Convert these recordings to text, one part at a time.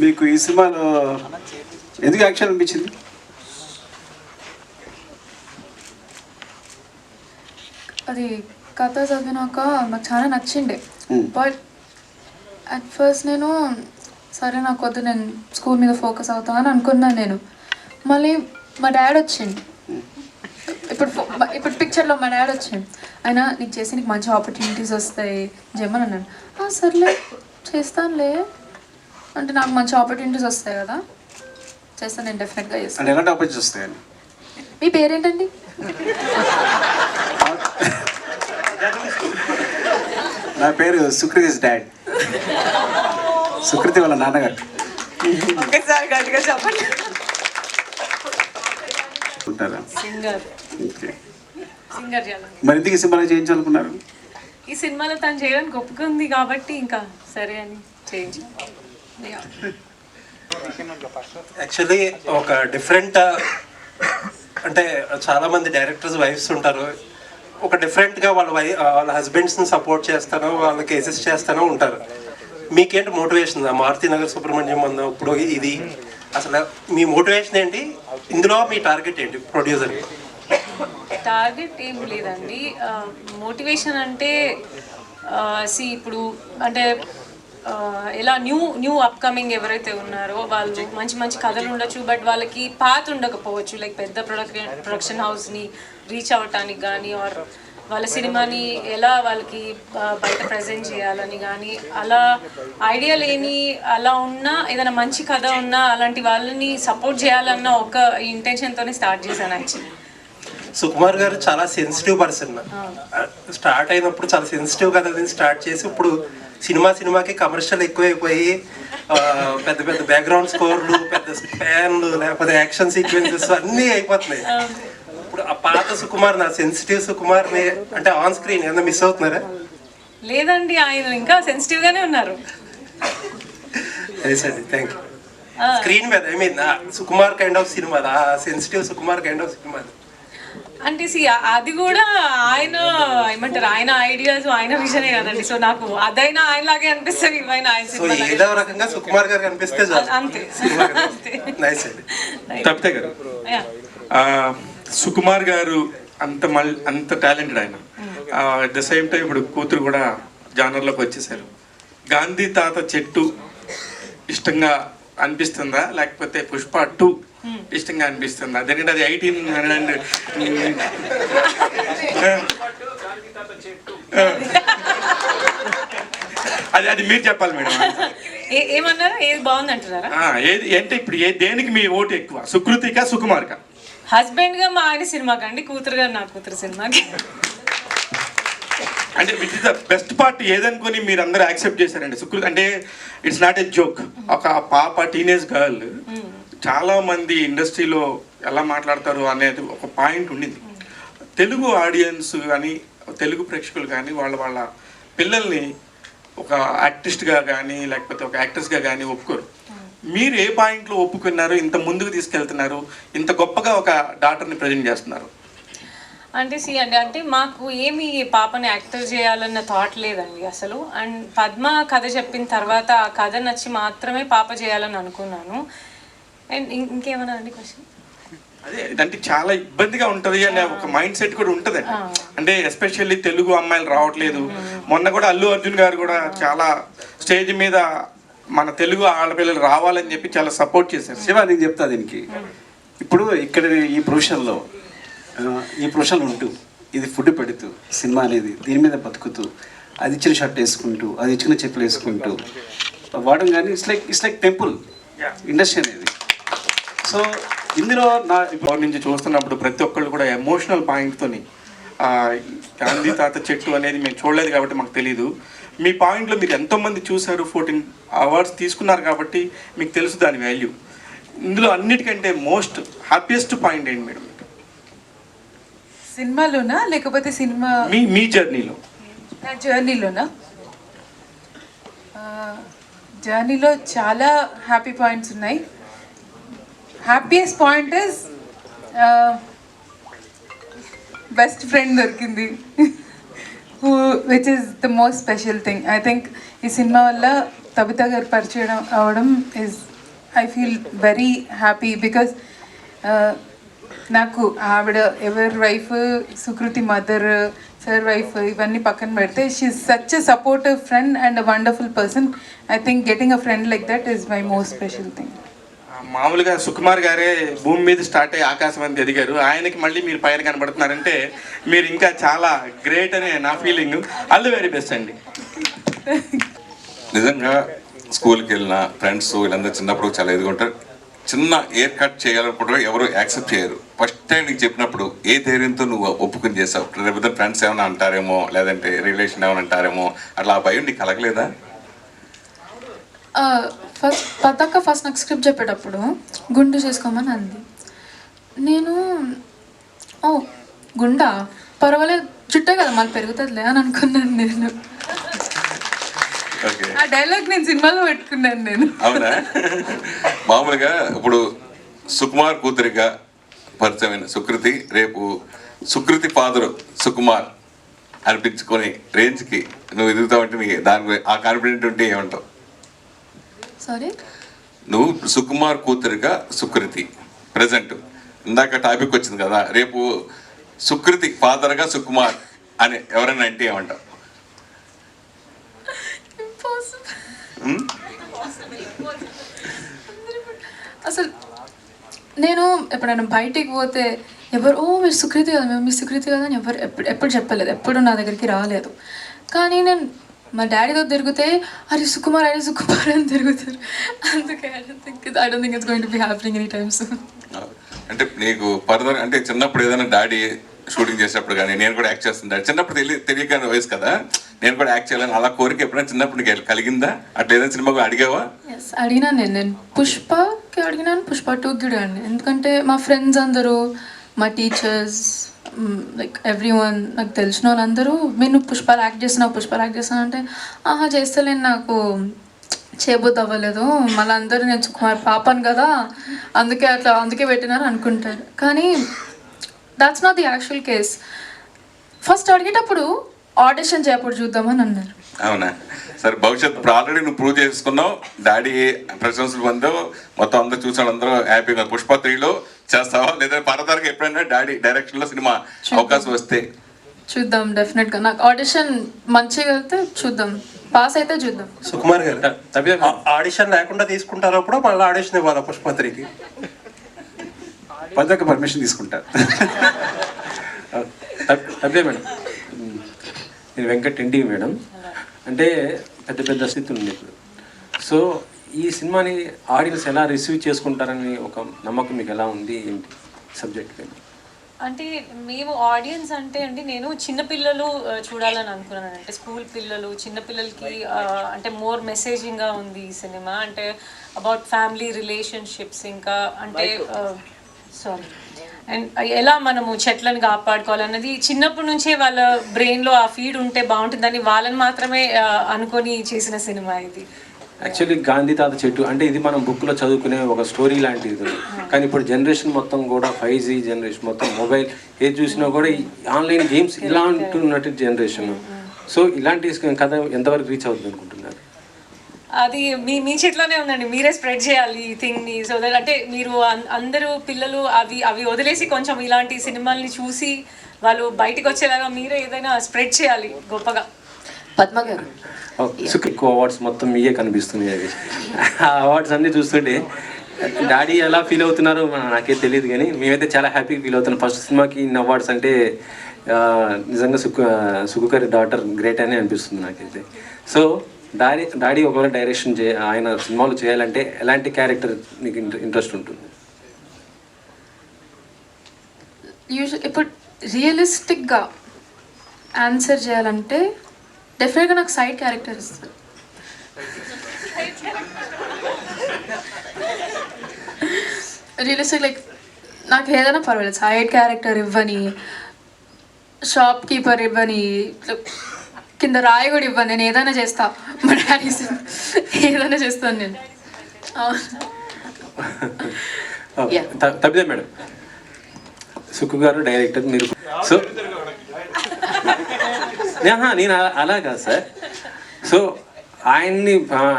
మీకు ఈ సినిమాలో ఎందుకు యాక్షన్ అనిపించింది? అది కథ చదివినాక నాకు చాలా నచ్చిండే. బట్ అట్ ఫస్ట్ నేను సరే నాకు వద్దు, నేను స్కూల్ మీద ఫోకస్ అవుతాను అని అనుకున్నాను. నేను మళ్ళీ మా డాడ్ వచ్చిండు. ఇప్పుడు పిక్చర్లో మా డాడ్ వచ్చిండు. ఆయన నీకు చేసి నీకు మంచి ఆపర్చునిటీస్ వస్తాయి జమ్మని అన్నాను. సర్లే చేస్తానులే అంటే నాకు మంచి ఆపర్చునిటీస్ వస్తాయి కదా, చేస్తాను నేను డెఫినెట్గా చేస్తాను. ఎలాంటి ఆపర్చునిటీస్ వస్తాయని? మీ పేరేంటండి? నా పేరు సుకృతి డాడ్. సుకృతి వాళ్ళ నాన్నగారు. ఒకసారి గట్టిగా చెప్పండి. సింగర్. మరి ఎందుకు ఈ సినిమాలో చేయించాలనుకున్నారు? ఈ సినిమాలో తను చేయడానికి ఒప్పుకుంది కాబట్టి ఇంకా సరే అని చేయించాను. యాక్చువల్లీ ఒక డిఫరెంట్ అంటే చాలామంది డైరెక్టర్స్ వైఫ్స్ ఉంటారు, ఒక డిఫరెంట్గా వాళ్ళ హస్బెండ్స్ని సపోర్ట్ చేస్తానో వాళ్ళకి అసిస్ట్ చేస్తానో ఉంటారు. మీకేంటి మోటివేషన్? మారుతి నగర్ సుబ్రహ్మణ్యం అన్న ఇప్పుడు ఇది అసలు మీ మోటివేషన్ ఏంటి? ఇందులో మీ టార్గెట్ ఏంటి? ప్రొడ్యూసర్ టార్గెట్ ఏం లేదండి. మోటివేషన్ అంటే ఇప్పుడు అంటే ఎలా న్యూ అప్కమింగ్ ఎవరైతే ఉన్నారో వాళ్ళు మంచి మంచి కథలు ఉండొచ్చు, బట్ వాళ్ళకి పాత ఉండకపోవచ్చు. లైక్ పెద్ద ప్రొడక్షన్ హౌస్ని రీచ్ అవ్వటానికి కానీ ఆర్ వాళ్ళ సినిమాని ఎలా వాళ్ళకి బయట ప్రజెంట్ చేయాలని కానీ అలా ఐడియా లేని అలా ఉన్నా ఏదైనా మంచి కథ ఉన్నా అలాంటి వాళ్ళని సపోర్ట్ చేయాలన్న ఒక ఇంటెన్షన్తోనే స్టార్ట్ చేశాను యాక్చువల్లీ. సుకుమార్ గారు చాలా సెన్సిటివ్ పర్సన్. స్టార్ట్ అయినప్పుడు చాలా సెన్సిటివ్ కథ స్టార్ట్ చేసి ఇప్పుడు సినిమాకి కమర్షియల్ ఎక్కువైపోయి పెద్ద పెద్ద బ్యాక్గ్రౌండ్ స్కోర్లు, పెద్ద స్పాన్లు, లేకపోతే యాక్షన్ సీక్వెన్సెస్ అన్నీ అయిపోతున్నాయి. ఇప్పుడు ఆ పాత సుకుమార్, నా సెన్సిటివ్ సుకుమార్ని అంటే ఆన్ స్క్రీన్ ఏమన్నా మిస్ అవుతున్నారా? లేదండి, ఆయన ఇంకా సెన్సిటివ్ గానే ఉన్నారు. Thank you. స్క్రీన్ మీద I mean Sukumar kind of cinema, ఆ sensitive Sukumar kind of cinema అంటే అది కూడా ఆయన ఏమంటారు, ఆయన ఐడియాస్ ఆయన విజనే కదండి. సో నాకు అదైనా ఆయనలాగే అనిపిస్తుంది, ఇవైనా ఆయన ఏదో రకంగా సుకుమార్ గారు కనిపిస్తే అంతే. తప్పితే గారు, సుకుమార్ గారు అంత టాలెంటెడ్ ఆయన. అట్ ద సేమ్ టైం ఇప్పుడు కూతురు కూడా జానర్లోకి వచ్చేసారు. గాంధీ తాత చెట్టు ఇష్టంగా అనిపిస్తుందా, లేకపోతే పుష్ప 2 ఇష్టంగా అనిపిస్తుందా? ఎందుకంటే అది 1800 అది మీరు చెప్పాలి మేడం. ఏమన్నారా? ఏది బాగుంది అంటున్నారా? ఏది అంటే ఇప్పుడు దేనికి మీ ఓటు ఎక్కువ, సుకృతికా సుకుమార్కా? హస్బెండ్ గా మా ఆయన సినిమాకి అండి, కూతురుగా నా కూతురు సినిమాకి. అంటే which is the best part ఏదనుకొని మీరు అందరూ యాక్సెప్ట్ చేశారండి? సుకృతి అంటే ఇట్స్ నాట్ ఏ జోక్. ఒక పాప టీనేజ్ గర్ల్ చాలా మంది ఇండస్ట్రీలో ఎలా మాట్లాడతారు అనేది ఒక పాయింట్ ఉండింది. తెలుగు ఆడియన్స్ కానీ తెలుగు ప్రేక్షకులు కానీ వాళ్ళ పిల్లల్ని ఒక ఆర్టిస్ట్గా కానీ లేకపోతే ఒక యాక్ట్రెస్గా కానీ ఒప్పుకోరు. మీరు ఏ పాయింట్లో ఒప్పుకున్నారు, ఇంత ముందుకు తీసుకెళ్తున్నారు, ఇంత గొప్పగా ఒక డాటర్ని ప్రజెంట్ చేస్తున్నారు? అంటే అంటే మాకు ఏమి పాపని యాక్టర్ చేయాలన్న థాట్ లేదండి అసలు. అండ్ పద్మ కథ చెప్పిన తర్వాత ఆ కథ నచ్చి మాత్రమే పాప చేయాలని అనుకున్నాను. అండ్ ఇంకేమన్నా అండి క్వశ్చన్? అదే అంటే చాలా ఇబ్బందిగా ఉంటుంది అనే ఒక మైండ్ సెట్ కూడా ఉంటుందండి. అంటే ఎస్పెషల్లీ తెలుగు అమ్మాయిలు రావట్లేదు. మొన్న కూడా అల్లు అర్జున్ గారు కూడా చాలా స్టేజ్ మీద మన తెలుగు ఆడపిల్లలు రావాలని చెప్పి చాలా సపోర్ట్ చేశారు. శివ, నేను చెప్తా దీనికి. ఇప్పుడు ఇక్కడ ఈ ప్రొఫెషన్లో ఉంటూ ఇది ఫుడ్ పెడుతూ సినిమా అనేది దీని మీద బతుకుతూ అది ఇచ్చిన షర్ట్ వేసుకుంటూ అది ఇచ్చిన చెప్పులు వేసుకుంటూ వాడడం కానీ ఇట్స్ లైక్ టెంపుల్ ఇండస్ట్రీ అనేది. సో ఇందులో ఇప్పుడు నుంచి చూస్తున్నప్పుడు ప్రతి ఒక్కళ్ళు కూడా ఎమోషనల్ పాయింట్తోని గాంధీ తాత చెట్టు అనేది మేము చూడలేదు కాబట్టి మాకు తెలీదు. మీ పాయింట్లో మీరు ఎంతోమంది చూశారు, 14 అవార్డ్స్ తీసుకున్నారు కాబట్టి మీకు తెలుసు దాని వాల్యూ. ఇందులో అన్నిటికంటే మోస్ట్ హ్యాపీయెస్ట్ పాయింట్ ఏంటి మేడం? సినిమాలోనా లేకపోతే సినిమా మీ జర్నీలో? నా జర్నీలోనా? జర్నీలో చాలా హ్యాపీ పాయింట్స్ ఉన్నాయి. Happiest point is best friend దొరికింది, which is the most special thing. I think ఈ సినిమా వల్ల తబితా గారు పరిచయం అవ్వడం is I feel very happy because నాకు ఆవిడ ఎవరి wife Sukruthi mother sir wife ఇవన్నీ పక్కన పెడితే she such a supportive friend and a wonderful person. I think getting a friend like that is my most special thing. మామూలుగా సుకుమార్ గారే భూమి మీద స్టార్ట్ అయ్యి ఆకాశం అంత ఎదిగారు, ఆయనకి మళ్ళీ మీరు పైన కనబడుతున్నారంటే మీరు ఇంకా చాలా గ్రేట్ అనే నా feeling. All the very best అండి. నిజంగా స్కూల్కి వెళ్ళిన ఫ్రెండ్స్ వీళ్ళందరూ చిన్నప్పుడు చాలా ఎదుగుంటారు. చిన్న ఎయిర్ కట్ చేయాలనుకుంటారు, ఎవరు యాక్సెప్ట్ చేయరు. ఫస్ట్ టైం నీకు చెప్పినప్పుడు ఏ ధైర్యంతో నువ్వు ఒప్పుకుని చేసావు? లేకపోతే ఫ్రెండ్స్ ఏమైనా అంటారేమో, లేదంటే రిలేషన్ ఏమైనా అంటారేమో, అట్లా ఆ భయం నీకు కలగలేదా? ఫస్ట్ నాకు స్క్రిప్ట్ చెప్పేటప్పుడు గుండు చేసుకోమని అంది. నేను గుండా పర్వాలేదు చుట్టే కదా మళ్ళీ పెరుగుతుందిలే అని అనుకున్నాను నేను. ఓకే, ఆ డైలాగ్ నేను సినిమాలో పెట్టుకున్నాను నేను. అవునా? మామూలుగా ఇప్పుడు సుకుమార్ కూతురిగా పరిచయమైన సుకృతి రేపు సుకృతి ఫాదరు సుకుమార్ అనిపించుకొని రేంజ్కి నువ్వు ఎదుగుతావంటే నీ దాని ఆ కాన్ఫిడెంట్ ఉంటే ఏమంటావు? సారీ, నువ్వు సుకుమార్ కూతురిగా సుకృతి ప్రజెంట్ ఇందాక టాపిక్ వచ్చింది కదా, రేపు సుకృతి ఫాదర్గా సుకుమార్ అని ఎవరైనా అంటే ఏమంటావు? అసలు నేను ఎప్పుడైనా బయటికి పోతే ఎవరు మీరు సుకృతి కదా, మేము మీ సుకృతి కదా అని ఎవరు ఎప్పుడు చెప్పలేదు, ఎప్పుడు నా దగ్గరికి రాలేదు. కానీ నేను మా డాడీతో తిరిగితే అరే సుకుమార్ అని తిరుగుతారు. అందుకే I don't think it's going to be happening any time soon. అంటే నీకు ఫర్దర్ అంటే చిన్నప్పుడు ఏదైనా డాడీ షూటింగ్ చేసేటప్పుడు కానీ నేను కూడా యాక్ట్ చేస్తుంటాను, చిన్నప్పుడు తెలియక వయసు కదా, నేను కూడా యాక్ట్ చేయాలని అలా కోరిక ఎప్పుడైనా చిన్నప్పుడు నీకు కలిగిందా? అట్లా ఏదైనా సినిమాకు అడిగావా? ఎస్ అడిగినాను నేను పుష్పకి అడిగినాను, పుష్ప 2కి అడిగాను. ఎందుకంటే మా ఫ్రెండ్స్ అందరూ, మా టీచర్స్, లైక్ ఎవ్రీ వన్, నాకు తెలిసిన వాళ్ళందరూ మీరు పుష్పాలు యాక్ట్ చేస్తున్నావు అంటే ఆహా చేస్తలేను, నాకు చేయబోద్దు అవ్వలేదు, మళ్ళీ అందరూ నేను సుకుమార్ పాపను కదా అందుకే పెట్టినారు అనుకుంటారు. కానీ that's not the actual case. First అడిగేటప్పుడు ఆడిషన్ చేయప్పుడు చూద్దామని అన్నారు. అవునా? సరే, భవిష్యత్తు ఇప్పుడు ఆల్రెడీ నువ్వు ప్రూవ్ చేసుకున్నావు, డాడీ ప్రశంసలు పొందావు, మొత్తం అందరూ చూసాడు, అందరూ హ్యాపీగా. పుష్ప 3లో చేస్తావా లేదా పరదారుగా ఎప్పుడైనా డాడీ డైరెక్షన్లో సినిమా అవకాశం వస్తే? చూద్దాం, డెఫినెట్గా. నాకు ఆడిషన్ మంచిగా వెళ్తే చూద్దాం, పాస్ అయితే చూద్దాం. సుకుమార్ గారు ఆడిషన్ లేకుండా తీసుకుంటారు అప్పుడు మళ్ళీ ఆడిషన్ ఇవ్వాలి పుష్ప 3కి? పదక పర్మిషన్ తీసుకుంటారు. అదే మేడం, నేను వెంకట్ ఇండి మేడం. అంటే పెద్ద స్థితి ఉంది ఇప్పుడు. సో ఈ సినిమాని ఆడియన్స్ ఎలా రిసీవ్ చేసుకుంటారని ఒక నమ్మకం మీకు ఎలా ఉంది? ఏంటి సబ్జెక్ట్? అంటే మేము ఆడియన్స్ అంటే అండి, నేను చిన్నపిల్లలు చూడాలని అనుకున్నాను. అంటే స్కూల్ పిల్లలు, చిన్నపిల్లలకి అంటే మోర్ మెసేజింగ్గా ఉంది ఈ సినిమా. అంటే అబౌట్ ఫ్యామిలీ రిలేషన్షిప్స్, ఇంకా అంటే సారీ అండ్ ఎలా మనము చెట్లను కాపాడుకోవాలన్నది చిన్నప్పటి నుంచే వాళ్ళ బ్రెయిన్లో ఆ ఫీడ్ ఉంటే బాగుంటుందని వాళ్ళని మాత్రమే అనుకొని చేసిన సినిమా ఇది. యాక్చువల్లీ గాంధీ తాత చెట్టు అంటే ఇది మనం బుక్లో చదువుకునే ఒక స్టోరీ లాంటిది. కానీ ఇప్పుడు జనరేషన్ మొత్తం కూడా 5G జనరేషన్, మొత్తం మొబైల్ ఏది చూసినా కూడా ఈ ఆన్లైన్ గేమ్స్ ఇలా ఉంటున్నట్టు జనరేషన్. సో ఇలాంటి కథ ఎంతవరకు రీచ్ అవుతుంది అనుకుంటున్నారు? అది మీ చేతిలోనే ఉందండి, మీరే స్ప్రెడ్ చేయాలి ఈ థింగ్ని. సో దట్ అంటే మీరు అందరూ పిల్లలు అవి వదిలేసి కొంచెం ఇలాంటి సినిమాల్ని చూసి వాళ్ళు బయటకు వచ్చేలాగా మీరే ఏదైనా స్ప్రెడ్ చేయాలి గొప్పగా. పద్మ గారు, ఎక్కువ అవార్డ్స్ మొత్తం మీయే కనిపిస్తున్నాయి. అవి ఆ అవార్డ్స్ అన్నీ చూస్తుంటే డాడీ ఎలా ఫీల్ అవుతున్నారో నాకే తెలియదు, కానీ మేమైతే చాలా హ్యాపీగా ఫీల్ అవుతున్నాం. ఫస్ట్ సినిమాకి ఇన్ని అవార్డ్స్ అంటే నిజంగా సుకుగారి డాటర్ గ్రేట్ అని అనిపిస్తుంది నాకైతే. సో డాడీ ఒకవేళ డైరెక్షన్ ఆయన సినిమాలు చేయాలంటే ఎలాంటి క్యారెక్టర్ నీకు ఇంట్రెస్ట్ ఉంటుంది? ఇప్పుడు రియలిస్టిక్గా ఆన్సర్ చేయాలంటే డెఫినెట్గా నాకు సైడ్ క్యారెక్టర్ ఇస్తుంది. రియలిస్టిక్ లైక్ నాకు ఏదైనా పర్వాలేదు, సైడ్ క్యారెక్టర్ ఇవ్వని, షాప్ కీపర్ ఇవ్వని, కింద రాయి కూడా ఇవ్వను, నేను ఏదైనా చేస్తా. మా డాడీ ఏదైనా చేస్తాను నేను. తప్పిదే మేడం, సుక్కు గారు డైరెక్టర్, మీరు. సో నేను అలా కాదు సార్. సో ఆయన్ని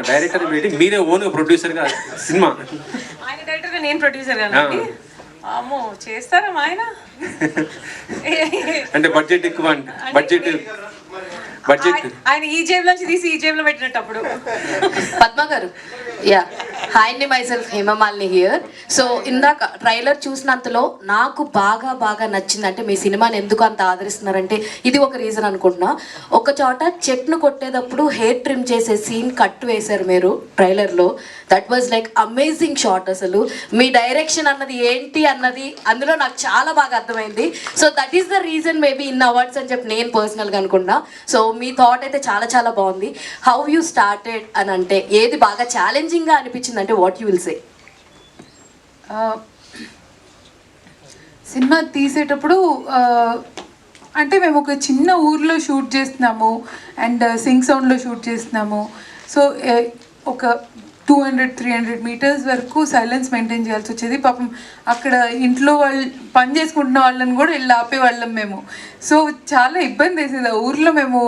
డైరెక్టర్ పెట్టి మీరే ఓన్ ప్రొడ్యూసర్గా సినిమా ఆయన డైరెక్టర్గా నేను ప్రొడ్యూసర్ గానండి. అమ్మో చేస్తారా మా ఆయన? అంటే బడ్జెట్ ఎక్కువ అంటే బడ్జెట్ ఆయన ఈ జేబులోంచి తీసి ఈ జేబులో పెట్టినప్పుడు. పద్మ గారు, యా, హాయ్ అండి, myself Hemamalini here. So ఇందాక ట్రైలర్ చూసినంతలో నాకు బాగా నచ్చింది అంటే మీ సినిమాని ఎందుకు అంత ఆదరిస్తున్నారంటే ఇది ఒక రీజన్ అనుకుంటున్నా. ఒక చోట చెట్ను కొట్టేటప్పుడు హెయిర్ ట్రిమ్ చేసే సీన్ కట్ వేశారు మీరు ట్రైలర్లో. That was like amazing shot. అసలు మీ డైరెక్షన్ అన్నది ఏంటి అన్నది అందులో నాకు చాలా బాగా అర్థమైంది. So that is the reason maybe in awards అని చెప్పి నేను పర్సనల్గా అనుకున్నా. సో మీ థాట్ అయితే చాలా బాగుంది. హౌ యూ స్టార్టెడ్ అని అంటే ఏది బాగా ఛాలెంజింగ్గా అనిపించింది అంటే what you will say? Cinema తీసేటప్పుడు అంటే మేము ఒక చిన్న ఊర్లో షూట్ చేస్తున్నాము అండ్ సింగ్ సౌండ్లో షూట్ చేస్తున్నాము. సో ఒక 200-300 మీటర్స్ వరకు సైలెన్స్ మెయింటైన్ చేయాల్సి వచ్చేది. పాపం అక్కడ ఇంట్లో వాళ్ళు పని చేసుకుంటున్న వాళ్ళని కూడా వెళ్ళి ఆపేవాళ్ళం మేము. సో చాలా ఇబ్బంది వేసేది. ఆ ఊర్లో మేము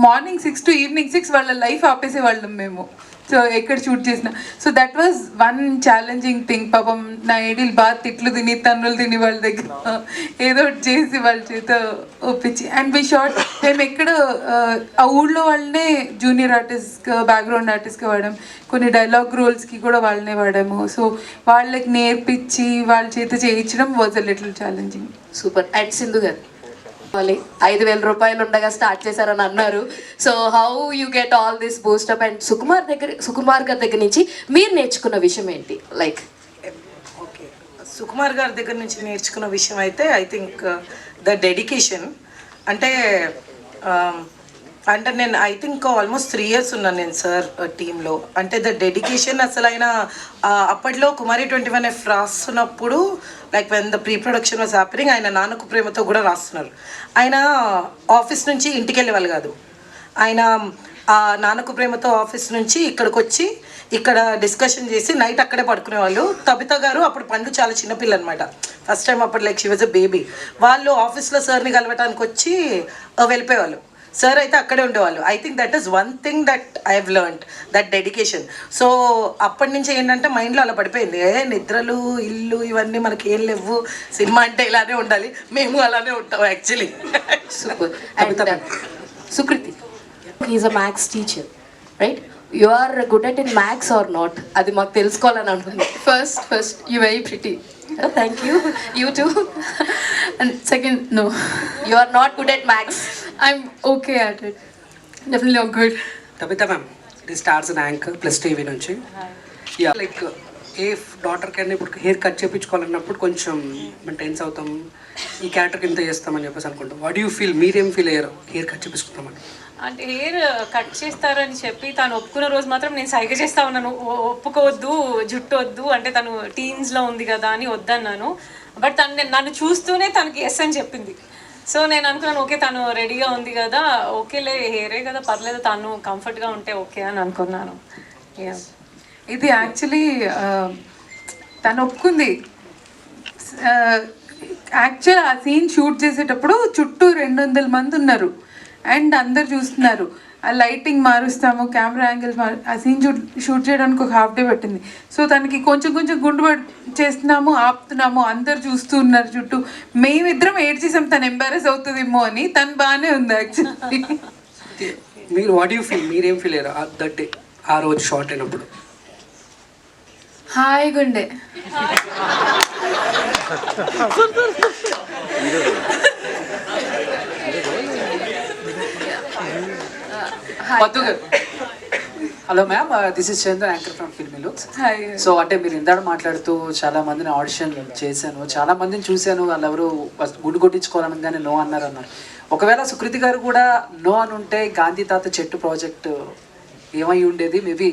మార్నింగ్ 6 to ఈవినింగ్ 6 వాళ్ళ లైఫ్ ఆపేసేవాళ్ళం మేము. సో ఎక్కడ షూట్ చేసిన. So that was one challenging thing. పాపం నా ఐడియల్ బాగా తిట్లు తిని తన్నులు తిని వాళ్ళ దగ్గర ఏదో ఒకటి చేసి వాళ్ళ చేత ఒప్పించి అండ్ వి షార్ట్. మేము ఎక్కడ ఆ ఊళ్ళో వాళ్ళనే జూనియర్ ఆర్టిస్ట్, బ్యాక్గ్రౌండ్ ఆర్టిస్ట్గా వాడాం. కొన్ని డైలాగ్ రోల్స్కి కూడా వాళ్ళనే వాడాము. సో వాళ్ళకి నేర్పించి వాళ్ళ చేత చేయించడం was a little challenging. Super. And Sindhu గారు, 5,000 రూపాయలు ఉండగా స్టార్ట్ చేశారని అన్నారు. So how you get all this boost up? And Sukumar గారి దగ్గర నుంచి మీరు నేర్చుకున్న విషయం ఏంటి? లైక్ ఓకే, సుకుమార్ గారి దగ్గర నుంచి నేర్చుకున్న విషయం అయితే ఐ థింక్ ద డెడికేషన్. అంటే నేను ఐ థింక్ ఆల్మోస్ట్ 3 years ఉన్నాను నేను సార్ టీంలో. అంటే ద డెడికేషన్ అసలు ఆయన అప్పట్లో కుమారి 21F రాస్తున్నప్పుడు like when the pre production was happening ఆయన నాన్నకు ప్రేమతో కూడా రాస్తున్నారు. ఆయన ఆఫీస్ నుంచి ఇంటికి వెళ్ళేవాళ్ళు కాదు. ఆయన నాన్నకు ప్రేమతో ఆఫీస్ నుంచి ఇక్కడికి వచ్చి ఇక్కడ డిస్కషన్ చేసి నైట్ అక్కడే పడుకునేవాళ్ళు. తబిత గారు అప్పుడు పండు చాలా చిన్నపిల్ల అనమాట. ఫస్ట్ టైం అప్పుడు like she was a baby. వాళ్ళు ఆఫీస్లో సార్ని కలవటానికి వచ్చి వెళ్ళిపోయేవాళ్ళు. సార్ అయితే అక్కడే ఉండేవాళ్ళు. I think that is one thing that I have learned, that dedication. So అప్పటి నుంచి ఏంటంటే మైండ్లో అలా పడిపోయింది, నిద్రలు ఇల్లు ఇవన్నీ మనకి ఏం లేవు, సినిమా అంటే ఇలానే ఉండాలి, మేము అలానే ఉంటాం actually. Super. And Sukruthi, is a maths teacher, right? You are good at in maths or not? అది మాకు తెలుసుకోవాలని అనుకుంది. First you very pretty. Thank you. You too. And second, no. You are not good at maths. I'm okay at it. Definitely not good. Tabitha ma'am, this stars an anchor plus TV నుంచి. Yeah, like a daughter కన్నా ఇప్పుడు hair cut చేయించుకోవాలన్నప్పుడు కొంచెం మనం tense అవుతాం, ఈ క్యారెక్టర్కి ఇంత చేస్తామని చెప్పేసి అనుకుంటాం. వాట్ యూ ఫీల్, మీరేం ఫీల్ అయ్యారు హెయిర్ కట్ చేయించుకుంటామని? అంటే హెయిర్ కట్ చేస్తారని చెప్పి తను ఒప్పుకున్న రోజు మాత్రం నేను సైగ చేస్తా ఉన్నాను, ఒప్పుకోవద్దు, జుట్టు వద్దు అంటే తను టీన్స్లో ఉంది కదా అని వద్దన్నాను. బట్ తను నన్ను చూస్తూనే తనకి ఎస్ అని చెప్పింది. సో నేను అనుకున్నాను ఓకే తను రెడీగా ఉంది కదా, ఓకేలే హెయిరే కదా పర్లేదు, తను కంఫర్ట్గా ఉంటే ఓకే అని అనుకున్నాను. ఇది యాక్చువల్లీ తను ఒప్పుకుంది. యాక్చువల్ ఆ సీన్ షూట్ చేసేటప్పుడు చుట్టూ 200 మంది ఉన్నారు అండ్ అందరు చూస్తున్నారు. ఆ లైటింగ్ మారుస్తాము, కెమెరా యాంగిల్స్ ఆ సీన్ షూట్ చేయడానికి ఒక హాఫ్ డే పట్టింది. సో తనకి కొంచెం గుండు చేస్తున్నాము, ఆపుతున్నాము, అందరు చూస్తూ ఉన్నారు చుట్టూ. మేమిద్దరం ఏడ్చేసాం తను ఎంబారెస్ అవుతుందేమో అని. తను బాగానే ఉంది యాక్చువల్లీ. మీరు వాట్ యూ ఫీల్, మీరేం ఫీల్ అయ్యారు దట్ డే, ఆ రోజు షార్ట్ అయినప్పుడు? హాయ్ గుండే. Hello ma'am, this is Chandra, anchor from Filmy Looks. Hi. So అంటే మీరు ఇందాక మాట్లాడుతూ చాలా మందిని ఆడిషన్ చేశాను, చాలా మందిని చూశాను, వాళ్ళెవరు గుండు కొట్టించుకోవాలనగానే నో అన్నారు. ఒకవేళ సుకృతి గారు కూడా నో అని ఉంటే గాంధీ తాత చెట్టు ప్రాజెక్ట్ ఏమై ఉండేది? మేబీ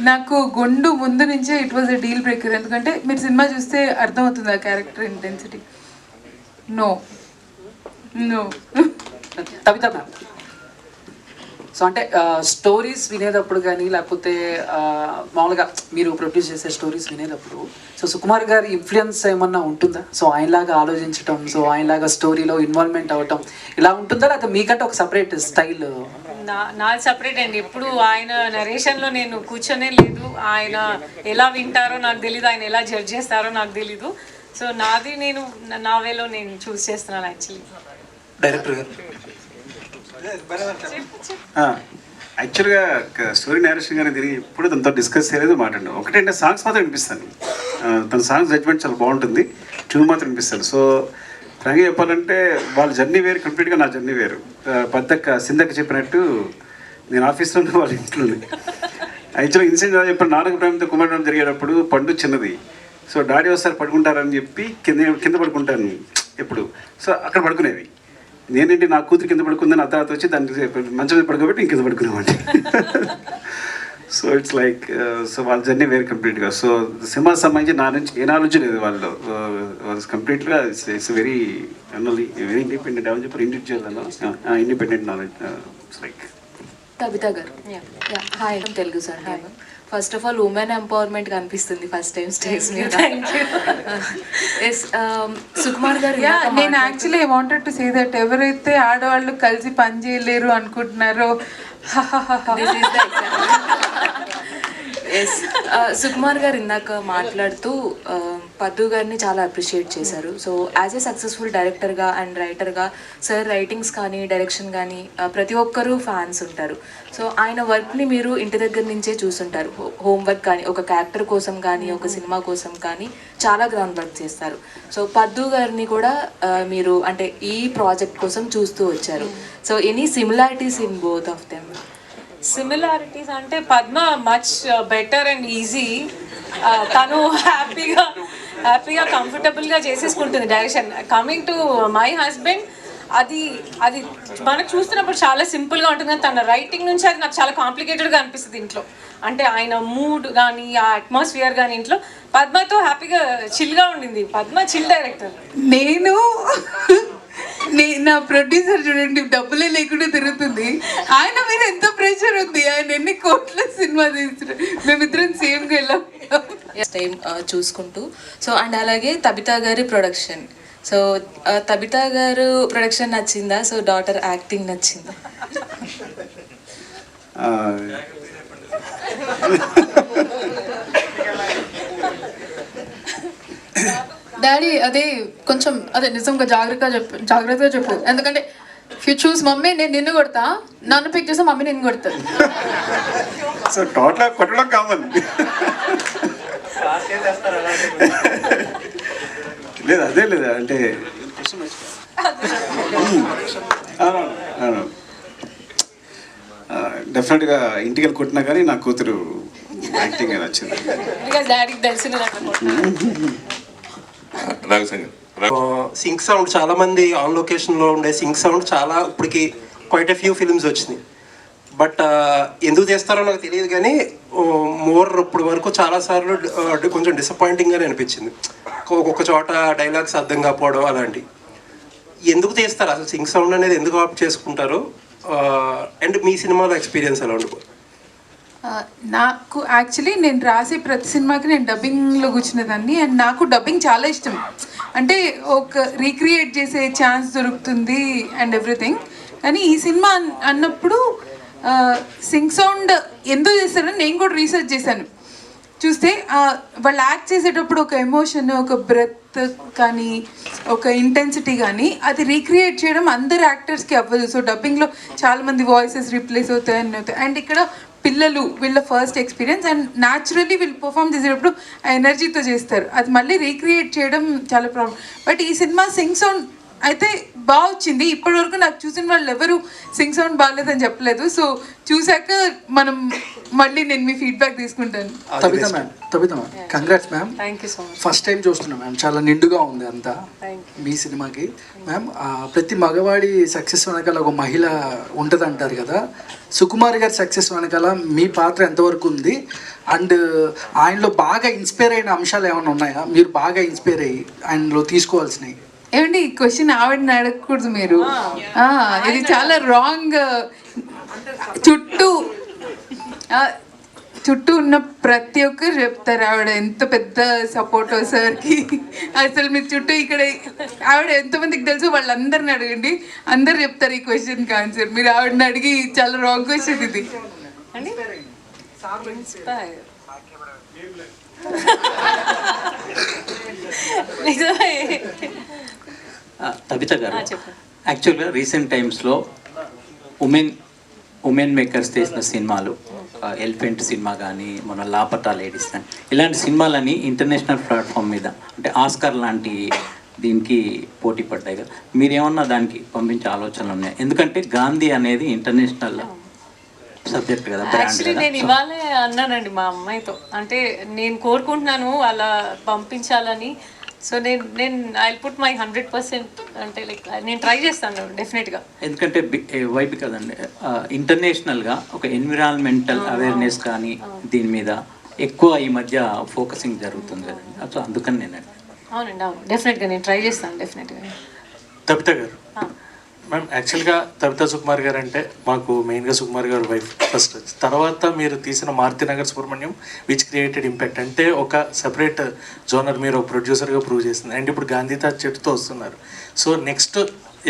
నాకు గుండు ముందు నుంచే it was a deal breaker. ఎందుకంటే మీరు సినిమా చూస్తే అర్థమవుతుంది ఆ క్యారెక్టర్ ఇంటెన్సిటీ. నో కవిత మ్యామ్, సో అంటే స్టోరీస్ వినేటప్పుడు కానీ లేకపోతే మామూలుగా మీరు ప్రొడ్యూస్ చేసే స్టోరీస్ వినేటప్పుడు సో సుకుమార్ గారి ఇన్ఫ్లుయెన్స్ ఏమన్నా ఉంటుందా? సో ఆయనలాగా ఆలోచించటం, సో ఆయనలాగా స్టోరీలో ఇన్వాల్వ్మెంట్ అవ్వటం ఇలా ఉంటుందా, లేకపోతే మీకంటే ఒక సపరేట్ స్టైల్? నాది సపరేట్ అండి. ఎప్పుడు ఆయన నరేషన్లో నేను కూర్చొనే లేదు. ఆయన ఎలా వింటారో నాకు తెలీదు, ఆయన ఎలా జడ్జ్ చేస్తారో నాకు తెలీదు. సో నాది నేను నా వేలో నేను చూస్ చేస్తున్నాను యాక్చువల్లీ. డైరెక్టర్ గారు యాక్చువల్గా స్టోరీ నేరేషన్ గారిని తిరిగి ఎప్పుడు తనతో డిస్కస్ చేయలేదు, మాట్లాడు. ఒకటంటే సాంగ్స్ మాత్రం వినిపిస్తాను, తన సాంగ్స్ జడ్జ్మెంట్ చాలా బాగుంటుంది, ట్యూన్ మాత్రం వినిపిస్తాను. సో ఫ్రాంక్గా చెప్పాలంటే వాళ్ళ జర్నీ వేరు, కంప్లీట్గా నా జర్నీ వేరు. పెద్దక్క సిందక్క చెప్పినట్టు నేను ఆఫీస్లోనే వాళ్ళ ఇంట్లోనే. యాక్చువల్గా ఇన్సిడెంట్ ఎలా చెప్పాను, నాన్నకు ప్రేమతో కుమారుడు జరిగేటప్పుడు పండు చిన్నది. సో డాడీ ఒకసారి పడుకుంటారని చెప్పి కింద పడుకుంటాను ఎప్పుడు. సో అక్కడ పడుకునేది. నేనేంటి నా కూతురు కింద పడుకుందని ఆ తర్వాత వచ్చి దాన్ని మంచం మీద పడుకోబెట్టి నేను కింద పడుకునేవాడిని. సో ఇట్స్ లైక్ సో వాళ్ళ జర్నీ వేరు కంప్లీట్గా. సో సినిమా సంబంధించి నా నుంచి ఏ నాలెడ్జ్ లేదు వాళ్ళు. కంప్లీట్గా ఇట్స్ వెరీ వెరీ ఇండిపెండెంట్ అని చెప్పి ఇండివిజువల్ అన్న ఇండిపెండెంట్ నాలెడ్జ్. ఇట్స్ లైక్ కవిత గారు. Hi Telugu sir. Hi ma'am. First of all women empowerment కనిపిస్తుంది ఫస్ట్ టైం స్టేజ్ మీద. సుకుమార్ గారు, నేను actually I wanted to say that ఎవరైతే ఆడవాళ్ళు కలిసి పని చేయలేరు అనుకుంటున్నారో ఎస్, సుకుమార్ గారు ఇందాక మాట్లాడుతూ పద్దు గారిని చాలా అప్రిషియేట్ చేశారు. సో యాజ్ ఏ సక్సెస్ఫుల్ డైరెక్టర్గా అండ్ రైటర్గా సార్ రైటింగ్స్ కానీ డైరెక్షన్ కానీ ప్రతి ఒక్కరూ ఫ్యాన్స్ ఉంటారు. సో ఆయన వర్క్ని మీరు ఇంటి దగ్గర నుంచే చూస్తుంటారు. హోంవర్క్ కానీ, ఒక క్యారెక్టర్ కోసం కానీ, ఒక సినిమా కోసం కానీ చాలా గ్రౌండ్ వర్క్ చేస్తారు. సో పద్దు గారిని కూడా మీరు అంటే ఈ ప్రాజెక్ట్ కోసం చూస్తూ వచ్చారు. So any similarities in both of them? Similarities అంటే Padma much better and easy. తను హ్యాపీగా కంఫర్టబుల్గా చేసేసుకుంటుంది direction. Coming to my husband, అది మనకు చూస్తున్నప్పుడు చాలా సింపుల్గా ఉంటుంది, కానీ తన రైటింగ్ నుంచి అది నాకు చాలా కాంప్లికేటెడ్గా అనిపిస్తుంది ఇంట్లో. అంటే ఆయన మూడ్ కానీ ఆ అట్మాస్ఫియర్ కానీ ఇంట్లో పద్మతో హ్యాపీగా చిల్గా ఉండింది. Padma chill director. నేను నా ప్రొడ్యూసర్ చూడండి, డబ్బులే లేకుండా తిరుగుతుంది. ఆయన మీద ఎంత ప్రెషర్ ఉంది, ఆయన ఎన్ని కోట్ల సినిమా తీస్తున్నారు. మేమిద్దరం సేమ్గా వెళ్ళాం టైం చూసుకుంటూ. సో అండ్ అలాగే తబితా గారి ప్రొడక్షన్. సో తబితా గారు ప్రొడక్షన్ నచ్చిందా? సో డాటర్ యాక్టింగ్ నచ్చిందా? డాడీ అదే కొంచెం అదే నిజంగా జాగ్రత్తగా చెప్పు. ఎందుకంటే ఇఫ్ యూ చూస్ మమ్మీ నేను నిన్ను కొడతా, నన్ను పిక్ చేస్తే మమ్మీ నిన్ను కొడతాను. సో టోటల్ కొట్టడం కామన్ లేదు, అదే లేదా అంటే డెఫినెట్గా ఇంటికి వెళ్ళి కొట్టినా కానీ నా కూతురు యాక్టింగ్ నచ్చింది. డాడీకి తెలిసిన సింక్ సౌండ్, చాలా మంది ఆన్ లొకేషన్లో ఉండే సింక్ సౌండ్ చాలా ఇప్పటికి క్వైట్ ఎ ఫ్యూ ఫిల్మ్స్ వచ్చినాయి. బట్ ఎందుకు చేస్తారో నాకు తెలియదు, కానీ ఇప్పుడు వరకు చాలాసార్లు కొంచెం డిసప్పాయింటింగ్గానే అనిపించింది. ఒక్కొక్క చోట డైలాగ్స్ అర్థం కాకపోవడం అలాంటివి. ఎందుకు చేస్తారు అసలు సింక్ సౌండ్ అనేది, ఎందుకు ఆప్ట్ చేసుకుంటారు? అండ్ మీ సినిమాలో ఎక్స్పీరియన్స్ ఎలా ఉండిపో? నాకు యాక్చువల్లీ నేను రాసే ప్రతి సినిమాకి నేను డబ్బింగ్లో కూర్చునేదాన్ని. అండ్ నాకు డబ్బింగ్ చాలా ఇష్టం. అంటే ఒక రీక్రియేట్ చేసే ఛాన్స్ దొరుకుతుంది అండ్ ఎవ్రీథింగ్. కానీ ఈ సినిమా అన్నప్పుడు సింగ్ సౌండ్ ఎందుకు చేస్తారని నేను కూడా రీసెర్చ్ చేశాను. చూస్తే వాళ్ళు యాక్ట్ చేసేటప్పుడు ఒక ఎమోషన్, ఒక బ్రెత్ కానీ, ఒక ఇంటెన్సిటీ కానీ అది రీక్రియేట్ చేయడం అందరు యాక్టర్స్కి అవ్వదు. సో డబ్బింగ్లో చాలామంది వాయిసెస్ రీప్లేస్ అవుతాయి అన్నీ అవుతాయి. అండ్ ఇక్కడ పిల్లలు వీళ్ళ ఫస్ట్ ఎక్స్పీరియన్స్ అండ్ న్యాచురల్లీ వీళ్ళు పర్ఫామ్ చేసేటప్పుడు ఆ ఎనర్జీతో చేస్తారు. అది మళ్ళీ రీక్రియేట్ చేయడం చాలా ప్రాబ్లం. బట్ ఈ సినిమా సింగ్ సౌండ్ అయితే బాగా వచ్చింది. ఇప్పటివరకు నాకు చూసిన వాళ్ళు ఎవరు సింగ్ సౌండ్ బాగాలేదని చెప్పలేదు. సో చూశాక మనం మళ్ళీ నేను మీ ఫీడ్బ్యాక్ తీసుకుంటాను. Tabitha ma'am, congrats ma'am. Thank you so much. First time చూస్తున్నాం మ్యామ్, చాలా నిండుగా ఉంది అంతా మీ సినిమాకి. మ్యామ్ ప్రతి మగవాడి సక్సెస్ వెనకాల ఒక మహిళ ఉంటుంది అంటారు కదా. సుకుమార్ గారి సక్సెస్ వెనకాల మీ పాత్ర ఎంతవరకు ఉంది? అండ్ ఆయనలో బాగా ఇన్స్పైర్ అయిన అంశాలు ఏమైనా ఉన్నాయా? మీరు బాగా ఇన్స్పైర్ అయ్యి ఆయనలో తీసుకోవాల్సినవి? ఏమండి ఈ క్వశ్చన్ ఆవిడని అడగకూడదు మీరు. ఇది చాలా రాంగ్. చుట్టూ చుట్టూ ఉన్న ప్రతి ఒక్కరు చెప్తారు ఆవిడ ఎంత పెద్ద సపోర్ట్ సార్కి. అసలు మీ చుట్టూ ఇక్కడ ఆవిడ ఎంతమందికి తెలుసు వాళ్ళందరిని అడగండి, అందరు చెప్తారు ఈ క్వశ్చన్కి ఆన్సర్. మీరు ఆవిడని అడిగి చాలా రాంగ్ క్వశ్చన్ ఇది. తబిత గారు, యాక్చువల్గా రీసెంట్ టైమ్స్లో ఉమెన్ మేకర్స్ చేసిన సినిమాలు, ఎలిఫెంట్ సినిమా కానీ, మన లాపటా లేడీస్ కానీ, ఇలాంటి సినిమాలని ఇంటర్నేషనల్ ప్లాట్ఫామ్ మీద అంటే ఆస్కార్ లాంటి దీనికి పోటీ పడ్డాయి కదా, మీరేమన్నా దానికి పంపించే ఆలోచనలు ఉన్నాయి? ఎందుకంటే గాంధీ అనేది ఇంటర్నేషనల్ సబ్జెక్ట్ కదా, యాక్చువల్లీ నేను ఇవాళే అన్నానండి మా అమ్మాయితో, అంటే నేను కోరుకుంటున్నాను అలా పంపించాలని. సో నేను ఐ పుట్ మై 100%, అంటే లైక్ నేను ట్రై చేస్తాను డెఫినెట్గా. ఎందుకంటే వైపు కదండి, ఇంటర్నేషనల్గా ఒక ఎన్విరాన్మెంటల్ అవేర్నెస్ కానీ దీని మీద ఎక్కువ ఈ మధ్య ఫోకసింగ్ జరుగుతుంది కదండి, సో అందుకని నేను అవునండి, అవును, డెఫినెట్గా నేను ట్రై చేస్తాను డెఫినెట్గా. తబిత గారు, మ్యామ్ యాక్చువల్గా తబితా సుకుమార్ గారు అంటే మాకు మెయిన్గా సుకుమార్ గారు వైఫ్ ఫస్ట్, తర్వాత మీరు తీసిన Maruthi Nagar Subrahmanyam which created impact, అంటే ఒక సెపరేట్ జోనర్ మీరు ఒక ప్రొడ్యూసర్గా ప్రూవ్ చేసింది. అండ్ ఇప్పుడు గాంధీతాజ్ చెట్టుతో వస్తున్నారు. సో నెక్స్ట్